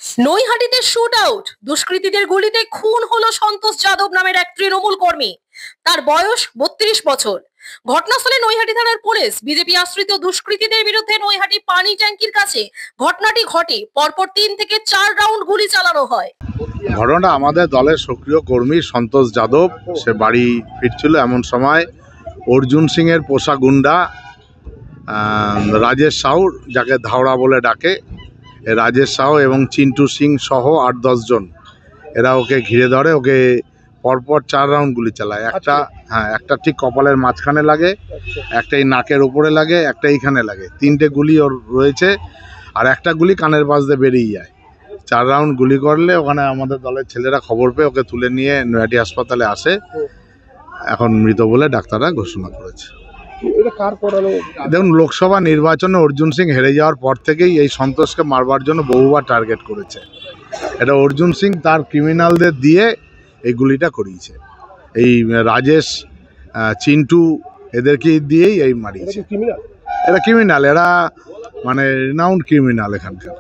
নৈহাটিতে shoot out, দুষ্কৃতীদের গুলিতে খুন হলো সন্তোষ যাদব নামের এক তৃণমূল কর্মী। তার বয়স 32 বছর। ঘটনাস্থলে নৈহাটি থানার পুলিশ। বিজেপি আশ্রিত দুষ্কৃতীদের বিরুদ্ধে নৈহাটি পানি ট্যাঙ্কির কাছে ঘটনাটি ঘটে। পরপর 3 থেকে 4 রাউন্ড গুলি চালানো হয়। ঘটনাটা আমাদের দলের সক্রিয় কর্মী সন্তোষ যাদব, সে বাড়ি ফিরছিল, এমন সময় অর্জুন সিং এর পোষা গুন্ডা রাজেশ সাউ, যাকে ধাওড়া বলে ডাকে, রাজেশ সাউ এবং চিন্টু সিং সহ 8-10 জন এরা ওকে ঘিরে ধরে। ওকে পরপর 4 রাউন্ড গুলি চালায়। একটা ঠিক কপালের মাঝখানে লাগে, একটা এই নাকের উপরে লাগে, একটা এইখানে লাগে। 3টে গুলি ওর রয়েছে, আর একটা গুলি কানের পাশ দিয়ে বেরিয়ে যায়। 4 রাউন্ড গুলি করলে ওখানে আমাদের দলের ছেলেরা খবর পেয়ে ওকে তুলে নিয়ে নৈহাটি হাসপাতালে আসে। এখন মৃত বলে ডাক্তাররা ঘোষণা করেছে। দেখুন, লোকসভা নির্বাচনে অর্জুন সিং হেরে যাওয়ার পর থেকেই এই সন্তোষকে মারবার জন্য বহুবার টার্গেট করেছে। এটা অর্জুন সিং তার ক্রিমিনালদের দিয়ে এই গুলিটা করিয়েছে। এই রাজেশ, চিন্টু, এদেরকে দিয়েই এই মারিয়েছে। এরা ক্রিমিনাল, এরা মানে রিনাউন্ড ক্রিমিনাল এখানকার।